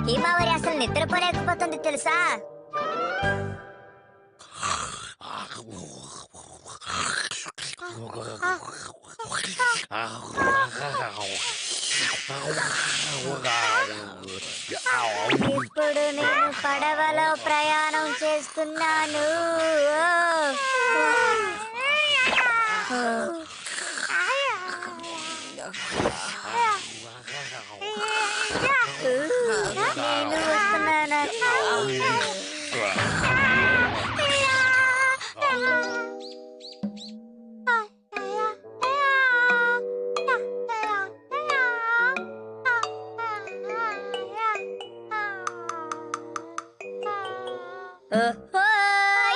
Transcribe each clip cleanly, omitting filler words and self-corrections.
హిమావరి అసలు నిద్రపోలేకపోతుంది తెలుసా? ఇప్పుడు నేను పడవలో ప్రయాణం చేస్తున్నాను. నేను వస్తున్నాను.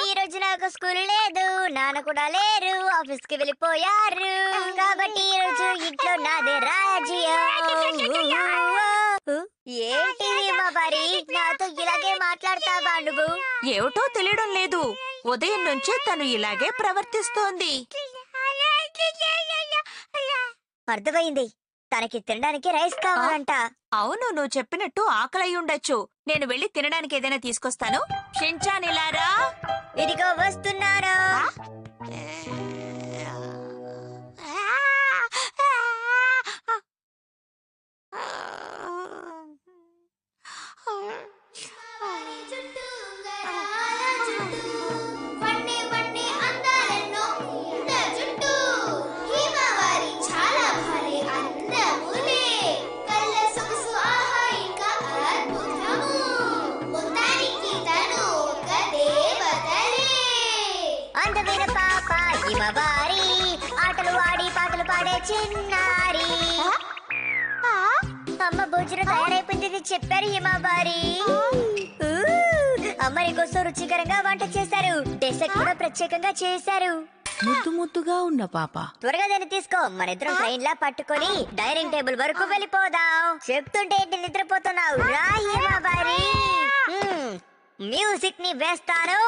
ఈ రోజు నాకు స్కూల్ లేదు, నాన్న కూడా లేరు, ఆఫీస్ కి వెళ్ళిపోయారు. కాబట్టి ఈ రోజు ఇంట్లో నాదే రాజ్యం. ఏంటి హిమవారి, నాతో ఇలాగే మాట్లాడతావా నువ్వు? ఏమిటో తెలియడం లేదు, ఉదయం నుంచి తను ఇలాగే ప్రవర్తిస్తోంది. అర్థమైంది, తనకి తినడానికి రైస్ కావాలంట. అవును, నువ్వు చెప్పినట్టు ఆకలి ఉండొచ్చు. నేను వెళ్ళి తినడానికి ఏదైనా తీసుకొస్తాను. షిన్చాన్ ఇలారా. ఇదిగో వస్తున్నాను. అందమైన పాప హిమవారి, ఆటలు ఆడి పాటలు పాడే చిన్నారి. అమ్మ భోజనం తయారైపోయింది చెప్పారు హిమవారి. అమ్మని కోసం రుచికరంగా వంట చేశారు. డెసర్ట్ కూడా ప్రత్యేకంగా చేశారు. ముద్దు ముద్దుగా ఉన్న పాప. త్వరగా దాన్ని తీసుకో, మన ఇద్దరం ట్రైన్ లా పట్టుకొని డైనింగ్ టేబుల్ వరకు వెళ్ళిపోదాం. చెప్తుంటే ఏంటి నిద్రపోతున్నావు? రా హిమవారి, మ్యూజిక్ ని వేస్తాను.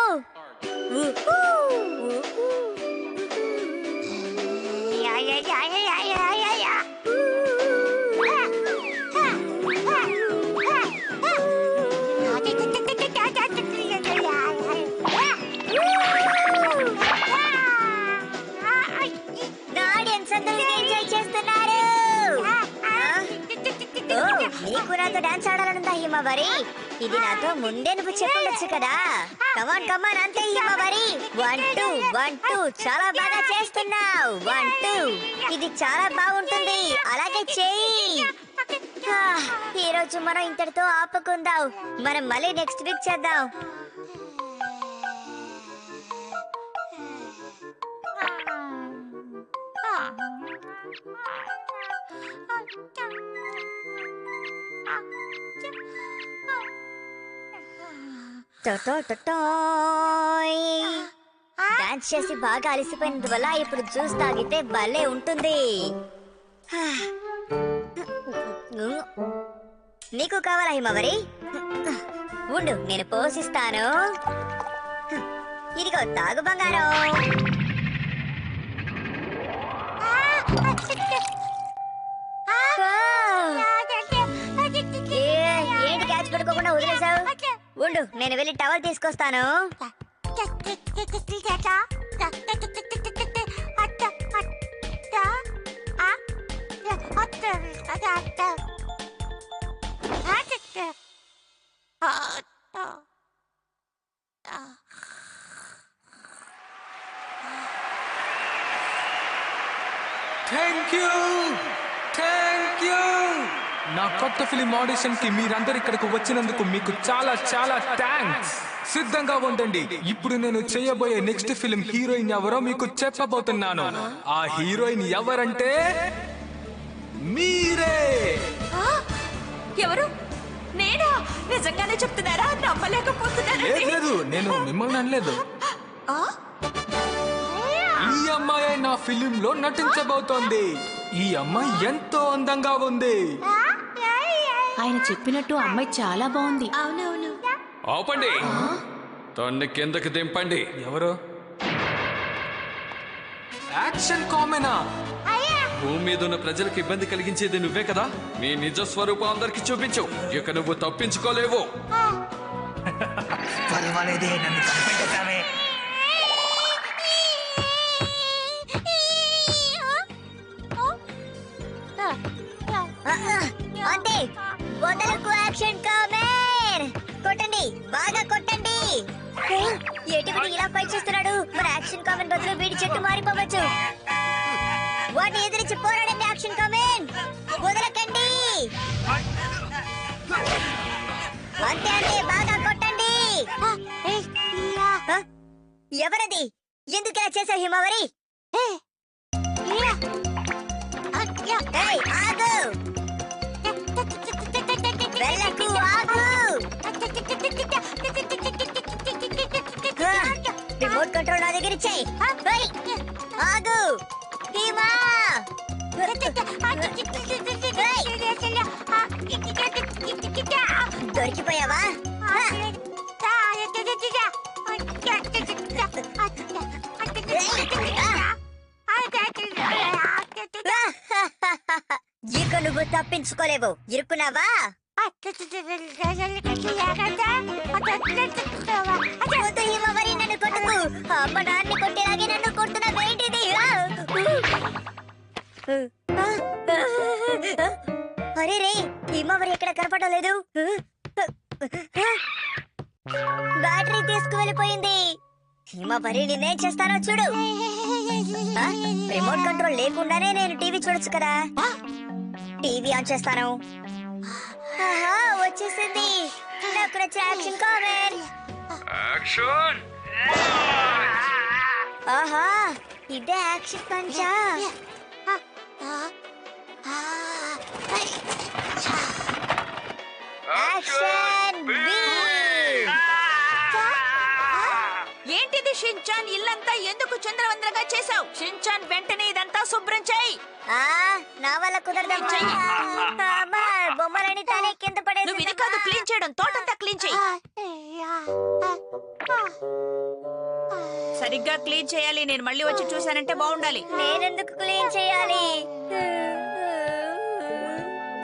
నీకు నాతో డాన్స్ ఆడాలనుందా హిమవారి? ఇది నాతో ముందే నువ్వు చెప్పొచ్చు కదా. కమాన్ కమాన్, అంతే హిమవారి. 1 2 1 2 చాలా బాగా చేస్తున్నావు. 1 2 ఇది చాలా బాగుంటుంది, అలాగే చెయ్యి. ఈ రోజు మనం ఇంతటితో ఆపుకుందాం. మనం మళ్ళీ నెక్స్ట్ వీక్ చేద్దాం. డాన్స్ చేసి బాగా అలసిపోయినందువల్ల ఇప్పుడు జ్యూస్ తాగితే భలే ఉంటుంది. నీకు కావాలా హిమవారి? ఉండు, నేను పోషిస్తాను. ఇదిగో తాగు బంగారం. ఏంటి క్యాచ్ పట్టుకోకుండా వదిలేసావు? ఉండు, నేను వెళ్ళి టవల్ తీసుకొస్తాను. Thank you. నా కొత్త ఫిలిం ఆడిషన్ కి మీరందరు ఇక్కడికి వచ్చినందుకు మీకు చాలా చాలా థ్యాంక్స్. సిద్ధంగా ఉండండి, ఇప్పుడు నేను చేయబోయే నెక్స్ట్ ఫిలిం హీరోయిన్ ఎవరో మీకు చెప్పబోతున్నాను. ఆ హీరోయిన్ ఎవరంటే మీరే. ఎవరు? నేనా? నిజంగానే చెప్తున్నారా? నమ్మలేకపోతున్నాను. లేదు, నేను మిమ్మల్ని అనలేదు. ఈ అమ్మాయి నా ఫిలిం లో నటించబోతోంది. ఈ అమ్మాయి ఎంతో అందంగా ఉంది. ఆయన చెప్పినట్టు అమ్మాయి చాలా బాగుంది. అవునవును. ఆపండి, తన్ని కిందకి దింపండి. ఎవరు? యాక్షన్ కామెనా? భూమి మీద ఉన్న ప్రజలకు ఇబ్బంది కలిగించేది నువ్వే కదా. నీ నిజ స్వరూపం అందరికి చూపించు. ఇక నువ్వు తప్పించుకోలేవు. పర్వాలేదే, నన్ను కనిపెట్టేశావే. అంతే, వదలకు యాక్షన్ కామెన్. కొట్టండి, బాగా కొట్టండి. ఎటువంటి ఇలా ఫైట్ చేస్తున్నాడు? మన యాక్షన్ కామెన్ బదులు వీడి చెట్టు మారిపోవచ్చు. వాటిని ఎదిరించి పోరాడండి యాక్షన్ కామెన్, వదలకండి. అంతే అంతే, బాగా కొట్టండి. ఎవరది? ఎందుకు ఇలా చేసావు హిమవరి? ఏయ్, ఆగు. వెళ్ళకు, ఆగు. రిమోట్ కంట్రోల్ నా దగ్గర ఇచ్చేయ్. ఆగు హిమా. దొరికిపోయావా? ఇక నువ్వు తప్పించుకోలేవు. ఇరుక్కున్నావా? వద్దు హిమవరి, నన్ను కొట్టకు. అమ్మ నాన్ని కొట్టేలాగే నన్ను కొట్టున్నావేంటిది? అరే రే, హిమవరి ఎక్కడ కనపడలేదు. బ్యాటరీ తీసుకువెళ్ళిపోయింది. హిమవరి నేనేం చేస్తానో చూడు. రిమోట్ కంట్రోల్ లేకుండానే నేను టీవీ చూడొచ్చు కదా. టీవీ ఆన్ చేస్తాను. ఆహా, వచ్చేసింది. నాకు నచ్చిన యాక్షన్ కామెన్. ఆహా, ఇదే యాక్షన్ పంచా. Action beam. ఏంటిది షించాన్? ఇల్లంతా ఎందుకు చంద్రవందరగా చేసావు? షించాన్, వెంటనే ఇదంతా శుభ్రం చేయి. నా వల్ల కుదరదమ్మా. బొమ్మలని తానే కింద పడేసి. నువ్వు ఇది కాదు క్లీన్ చేయడం, తోటంతా క్లీన్ చేయి. సరిగ్గా క్లీన్ చేయాలి. నేను మళ్ళీ వచ్చి చూశానంటే బాగుండాలి. నేనెందుకు క్లీన్ చేయాలి?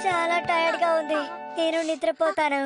చాలా టైర్డ్ గా ఉంది. నేను నిద్రపోతాను.